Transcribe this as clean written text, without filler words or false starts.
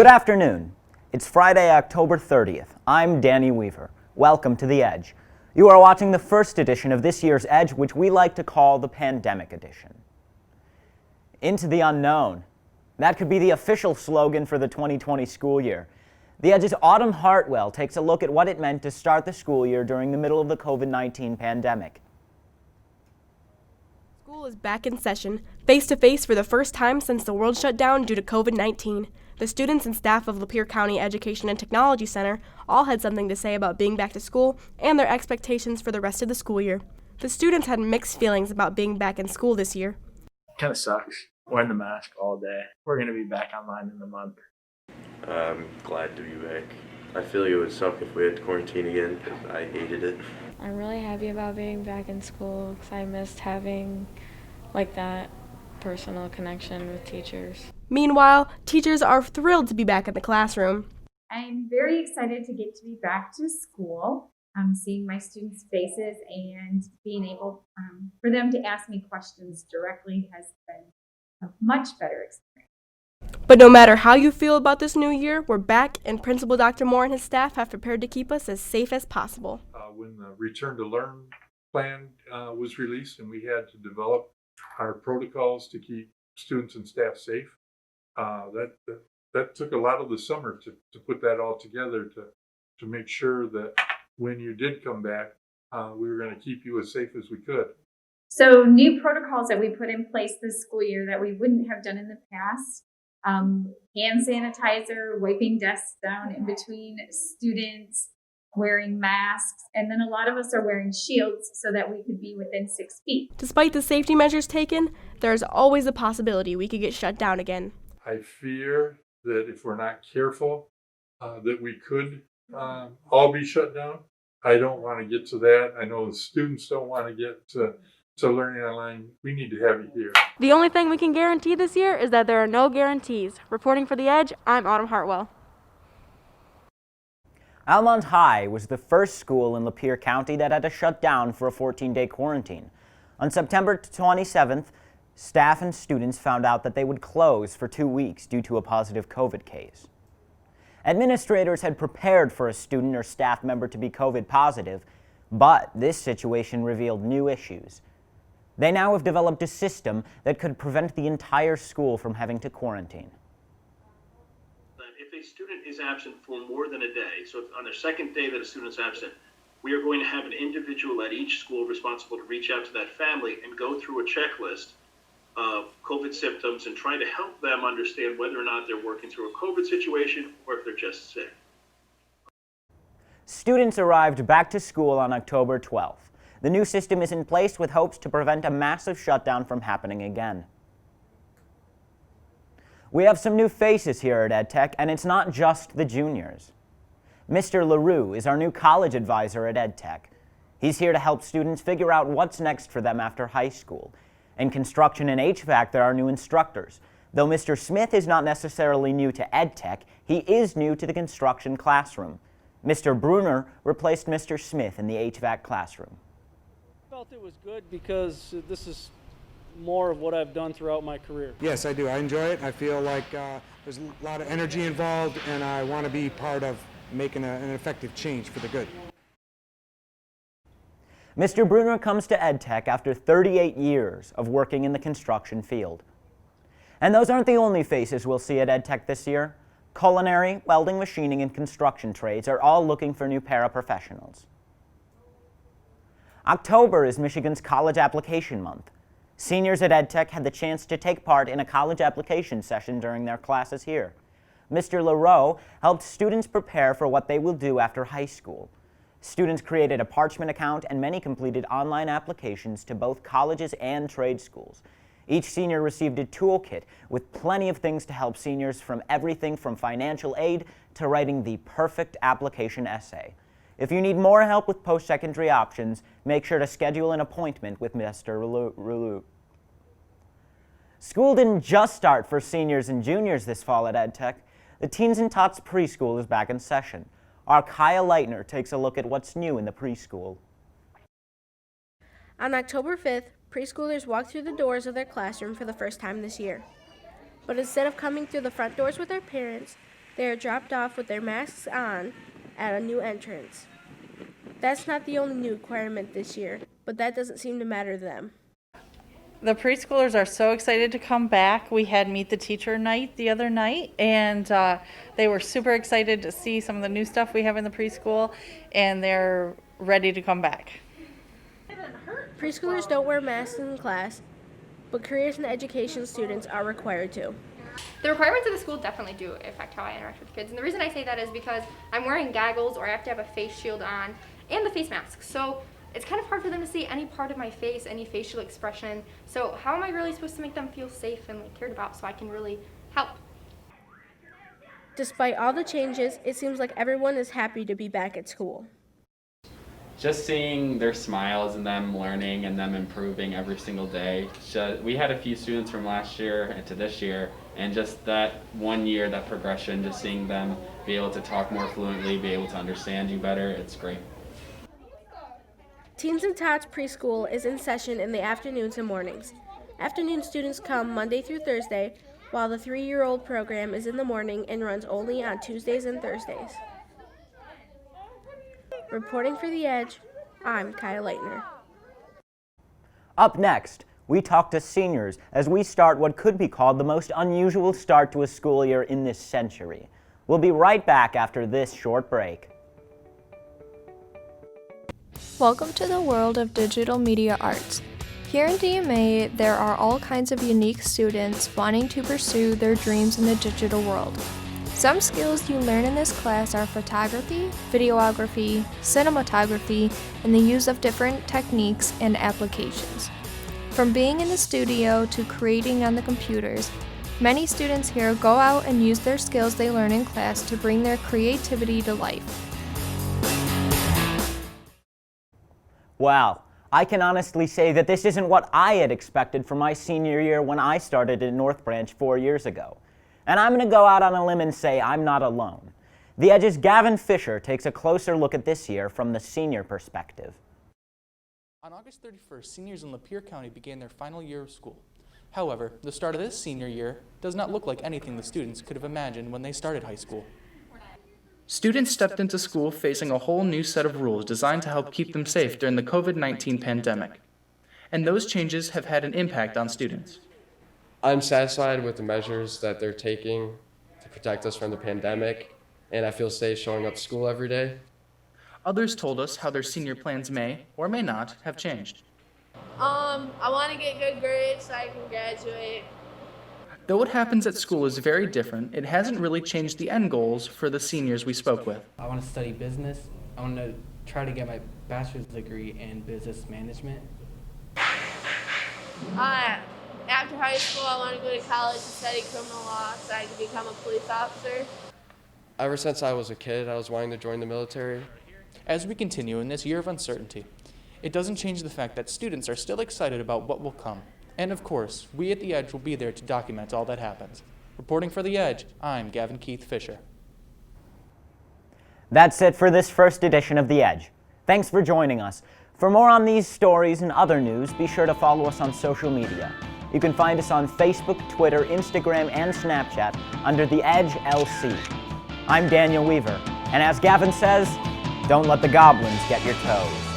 Good afternoon. It's Friday, October 30th. I'm Danny Weaver. Welcome to The Edge. You are watching the first edition of this year's Edge, which we like to call the Pandemic Edition. Into the unknown. That could be the official slogan for the 2020 school year. The Edge's Autumn Hartwell takes a look at what it meant to start the school year during the middle of the COVID-19 pandemic. School is back in session, face-to-face for the first time since the world shut down due to COVID-19. The students and staff of Lapeer County Education and Technology Center all had something to say about being back to school and their expectations for the rest of the school year. The students had mixed feelings about being back in school this year. Kind of sucks wearing the mask all day. We're going to be back online in a month. I'm glad to be back. I feel like it would suck if we had to quarantine again because I hated it. I'm really happy about being back in school because I missed having that personal connection with teachers. Meanwhile, teachers are thrilled to be back in the classroom. I'm very excited to get to be back to school, seeing my students' faces and being able for them to ask me questions directly has been a much better experience. But no matter how you feel about this new year, we're back, and Principal Dr. Moore and his staff have prepared to keep us as safe as possible. When the Return to Learn plan was released and we had to develop our protocols to keep students and staff safe, that took a lot of the summer to put that all together to make sure that when you did come back, we were going to keep you as safe as we could. So new protocols that we put in place this school year that we wouldn't have done in the past. Hand sanitizer, wiping desks down in between students, wearing masks, and then a lot of us are wearing shields so that we could be within 6 feet. Despite the safety measures taken, there's always a possibility we could get shut down again. I fear that if we're not careful, that we could all be shut down. I don't want to get to that. I know the students don't want to get to learning online. We need to have you here. The only thing we can guarantee this year is that there are no guarantees. Reporting for The Edge, I'm Autumn Hartwell. Almont High was the first school in Lapeer County that had to shut down for a 14-day quarantine. On September 27th, staff and students found out that they would close for 2 weeks due to a positive COVID case. Administrators had prepared for a student or staff member to be COVID positive, but this situation revealed new issues. They now have developed a system that could prevent the entire school from having to quarantine. If a student is absent for more than a day, so if on their second day that a student's absent, we are going to have an individual at each school responsible to reach out to that family and go through a checklist of COVID symptoms and try to help them understand whether or not they're working through a COVID situation or if they're just sick. Students arrived back to school on October 12th. The new system is in place with hopes to prevent a massive shutdown from happening again. We have some new faces here at EdTech, and it's not just the juniors. Mr. LaRue is our new college advisor at EdTech. He's here to help students figure out what's next for them after high school. In construction and HVAC, there are new instructors. Though Mr. Smith is not necessarily new to EdTech, he is new to the construction classroom. Mr. Bruner replaced Mr. Smith in the HVAC classroom. I felt it was good because this is more of what I've done throughout my career. Yes, I do. I enjoy it. I feel like there's a lot of energy involved, and I want to be part of making an effective change for the good. Mr. Bruner comes to EdTech after 38 years of working in the construction field. And those aren't the only faces we'll see at EdTech this year. Culinary, welding, machining, and construction trades are all looking for new paraprofessionals. October is Michigan's College Application Month. Seniors at EdTech had the chance to take part in a college application session during their classes here. Mr. LaRoe helped students prepare for what they will do after high school. Students created a parchment account and many completed online applications to both colleges and trade schools. Each senior received a toolkit with plenty of things to help seniors, from everything from financial aid to writing the perfect application essay. If you need more help with post-secondary options, make sure to schedule an appointment with Mr. Rulu. School didn't just start for seniors and juniors this fall at EdTech. The Teens and Tots Preschool is back in session. Our Kaya Leitner takes a look at what's new in the preschool. On October 5th, preschoolers walked through the doors of their classroom for the first time this year. But instead of coming through the front doors with their parents, They are dropped off with their masks on at a new entrance. That's not the only new requirement this year, but that doesn't seem to matter to them. The preschoolers are so excited to come back. We had Meet the Teacher night the other night, and they were super excited to see some of the new stuff we have in the preschool, and they're ready to come back. Preschoolers don't wear masks in class, but careers and education students are required to. The requirements of the school definitely do affect how I interact with kids. And the reason I say that is because I'm wearing goggles, or I have to have a face shield on, and the face mask. So it's kind of hard for them to see any part of my face, any facial expression. So how am I really supposed to make them feel safe and cared about so I can really help? Despite all the changes, it seems like everyone is happy to be back at school. Just seeing their smiles and them learning and them improving every single day. We had a few students from last year into this year, and just that 1 year, that progression, just seeing them be able to talk more fluently, be able to understand you better, it's great. Teens and Tots Preschool is in session in the afternoons and mornings. Afternoon students come Monday through Thursday, while the 3-year-old program is in the morning and runs only on Tuesdays and Thursdays. Reporting for The Edge, I'm Kyle Leitner. Up next, we talk to seniors as we start what could be called the most unusual start to a school year in this century. We'll be right back after this short break. Welcome to the world of digital media arts. Here in DMA, there are all kinds of unique students wanting to pursue their dreams in the digital world. Some skills you learn in this class are photography, videography, cinematography, and the use of different techniques and applications. From being in the studio to creating on the computers, many students here go out and use their skills they learn in class to bring their creativity to life. Wow, I can honestly say that this isn't what I had expected for my senior year when I started in North Branch 4 years ago. And I'm going to go out on a limb and say I'm not alone. The Edge's Gavin Fisher takes a closer look at this year from the senior perspective. On August 31st, seniors in Lapeer County began their final year of school. However, the start of this senior year does not look like anything the students could have imagined when they started high school. Students stepped into school facing a whole new set of rules designed to help keep them safe during the COVID-19 pandemic. And those changes have had an impact on students. I'm satisfied with the measures that they're taking to protect us from the pandemic, and I feel safe showing up to school every day. Others told us how their senior plans may, or may not, have changed. I want to get good grades so I can graduate. Though what happens at school is very different, it hasn't really changed the end goals for the seniors we spoke with. I want to study business. I want to try to get my bachelor's degree in business management. After high school, I want to go to college and study criminal law so I can become a police officer. Ever since I was a kid, I was wanting to join the military. As we continue in this year of uncertainty, it doesn't change the fact that students are still excited about what will come. And of course, we at The Edge will be there to document all that happens. Reporting for The Edge, I'm Gavin Keith Fisher. That's it for this first edition of The Edge. Thanks for joining us. For more on these stories and other news, be sure to follow us on social media. You can find us on Facebook, Twitter, Instagram, and Snapchat under The Edge LC. I'm Daniel Weaver, and as Gavin says, don't let the goblins get your toes.